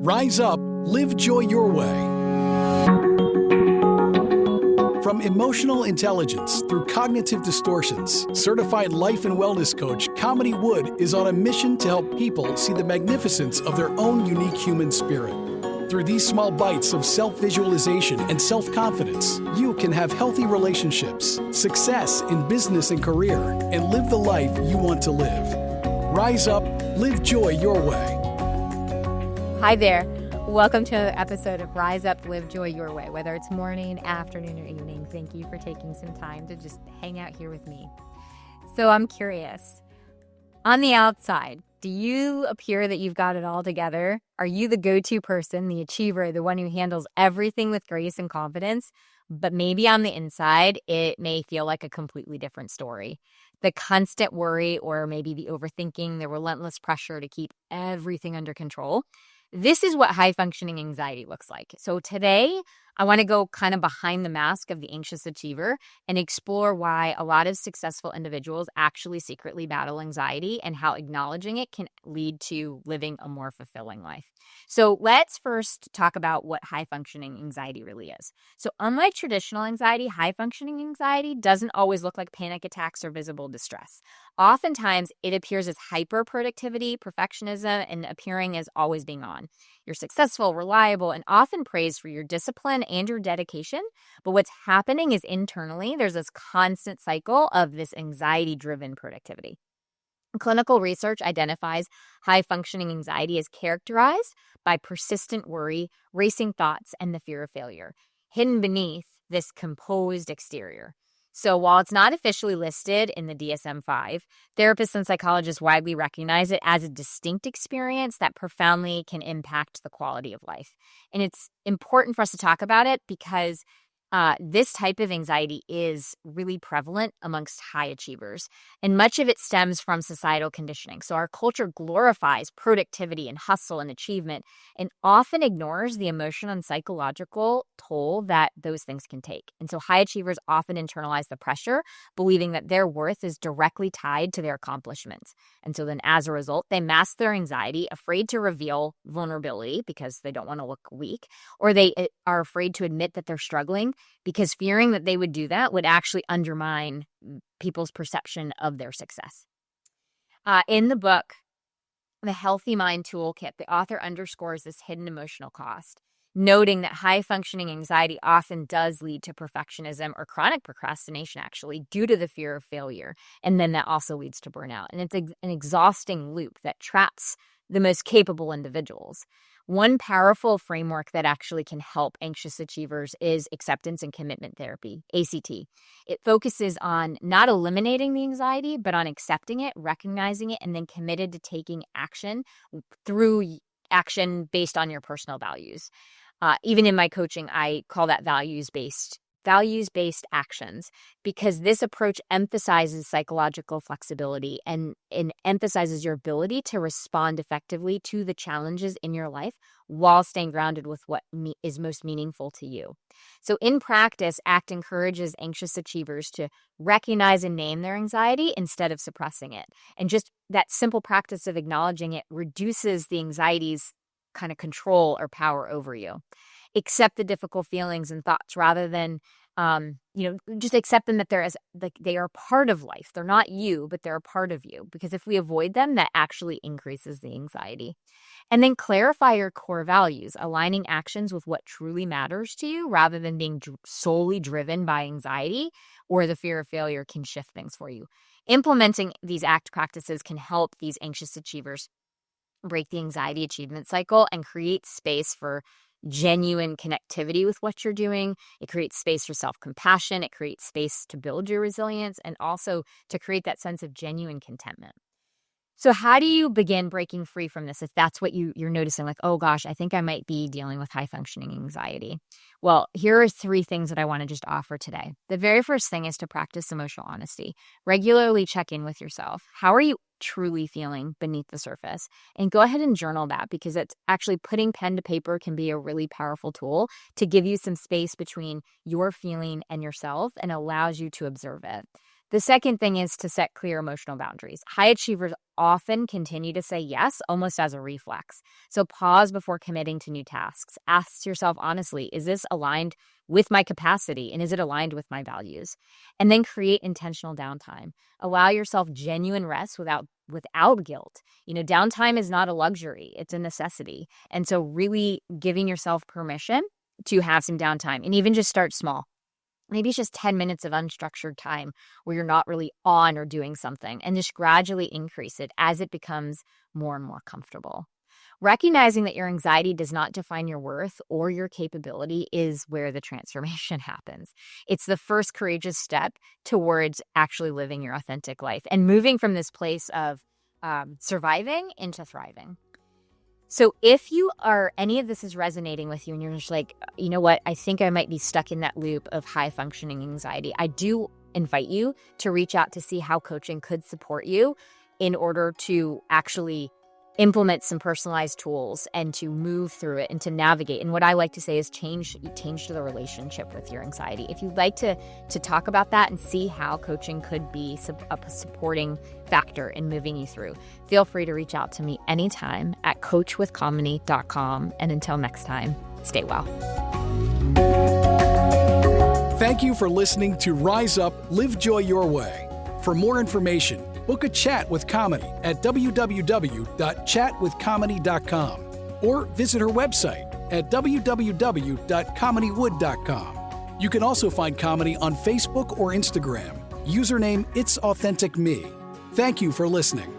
Rise up, live joy your way. From emotional intelligence through cognitive distortions, certified life and wellness coach Kamini Wood is on a mission to help people see the magnificence of their own unique human spirit. Through these small bites of self-visualization and self-confidence, you can have healthy relationships, success in business and career, and live the life you want to live. Rise up, live joy your way. Hi there. Welcome to another episode of Rise Up, Live Joy Your Way. Whether it's morning, afternoon, or evening, thank you for taking some time to just hang out here with me. So I'm curious, on the outside, do you appear that you've got it all together? Are you the go-to person, the achiever, the one who handles everything with grace and confidence? But maybe on the inside, it may feel like a completely different story. The constant worry, or maybe the overthinking, the relentless pressure to keep everything under control. This is what high-functioning anxiety looks like. So today, I want to go kind of behind the mask of the anxious achiever and explore why a lot of successful individuals actually secretly battle anxiety and how acknowledging it can lead to living a more fulfilling life. So let's first talk about what high-functioning anxiety really is. So unlike traditional anxiety, high-functioning anxiety doesn't always look like panic attacks or visible distress. Oftentimes, it appears as hyperproductivity, perfectionism, and appearing as always being on. You're successful, reliable, and often praised for your discipline and your dedication. But what's happening is internally, there's this constant cycle of this anxiety-driven productivity. Clinical research identifies high-functioning anxiety as characterized by persistent worry, racing thoughts, and the fear of failure, hidden beneath this composed exterior. So while it's not officially listed in the DSM-5, therapists and psychologists widely recognize it as a distinct experience that profoundly can impact the quality of life. And it's important for us to talk about it because this type of anxiety is really prevalent amongst high achievers, and much of it stems from societal conditioning. So our culture glorifies productivity and hustle and achievement and often ignores the emotional and psychological toll that those things can take. And so high achievers often internalize the pressure, believing that their worth is directly tied to their accomplishments. And so then as a result, they mask their anxiety, afraid to reveal vulnerability because they don't want to look weak, or they are afraid to admit that they're struggling because fearing that they would do that would actually undermine people's perception of their success. In the book, The Healthy Mind Toolkit, the author underscores this hidden emotional cost, noting that high-functioning anxiety often does lead to perfectionism or chronic procrastination, actually, due to the fear of failure. And then that also leads to burnout. And it's an exhausting loop that traps the most capable individuals. One powerful framework that actually can help anxious achievers is acceptance and commitment therapy, ACT. It focuses on not eliminating the anxiety, but on accepting it, recognizing it, and then committed to taking action through action based on your personal values. Even in my coaching, I call that values-based actions, because this approach emphasizes psychological flexibility and emphasizes your ability to respond effectively to the challenges in your life while staying grounded with what is most meaningful to you. So in practice, ACT encourages anxious achievers to recognize and name their anxiety instead of suppressing it. And just that simple practice of acknowledging it reduces the anxiety's kind of control or power over you. Accept the difficult feelings and thoughts rather than, just accept them that they are part of life. They're not you, but they're a part of you. Because if we avoid them, that actually increases the anxiety. And then clarify your core values, aligning actions with what truly matters to you rather than being solely driven by anxiety or the fear of failure can shift things for you. Implementing these ACT practices can help these anxious achievers break the anxiety achievement cycle and create space for genuine connectivity with what you're doing. It creates space for self-compassion. It creates space to build your resilience and also to create that sense of genuine contentment. So how do you begin breaking free from this if that's what you're noticing? Like, oh gosh, I think I might be dealing with high-functioning anxiety. Well, here are 3 things that I want to just offer today. The very first thing is to practice emotional honesty. Regularly check in with yourself. How are you truly feeling beneath the surface? And go ahead and journal that, because it's actually putting pen to paper can be a really powerful tool to give you some space between your feeling and yourself and allows you to observe it. The second thing is to set clear emotional boundaries. High achievers often continue to say yes, almost as a reflex. So pause before committing to new tasks. Ask yourself honestly, is this aligned with my capacity and is it aligned with my values? And then create intentional downtime. Allow yourself genuine rest without guilt. Downtime is not a luxury, it's a necessity. And so really giving yourself permission to have some downtime, and even just start small. Maybe it's just 10 minutes of unstructured time where you're not really on or doing something, and just gradually increase it as it becomes more and more comfortable. Recognizing that your anxiety does not define your worth or your capability is where the transformation happens. It's the first courageous step towards actually living your authentic life and moving from this place of surviving into thriving. So if any of this is resonating with you and you're just like, you know what, I think I might be stuck in that loop of high functioning anxiety, I do invite you to reach out to see how coaching could support you in order to actually implement some personalized tools and to move through it and to navigate. And what I like to say is change the relationship with your anxiety. If you'd like to talk about that and see how coaching could be a supporting factor in moving you through, feel free to reach out to me anytime at coachwithkamini.com. And until next time, stay well. Thank you for listening to Rise Up, Live Joy Your Way. For more information, book a chat with Kamini at www.chatwithkamini.com or visit her website at www.kaminiwood.com. You can also find Kamini on Facebook or Instagram. Username It's Authentic Me. Thank you for listening.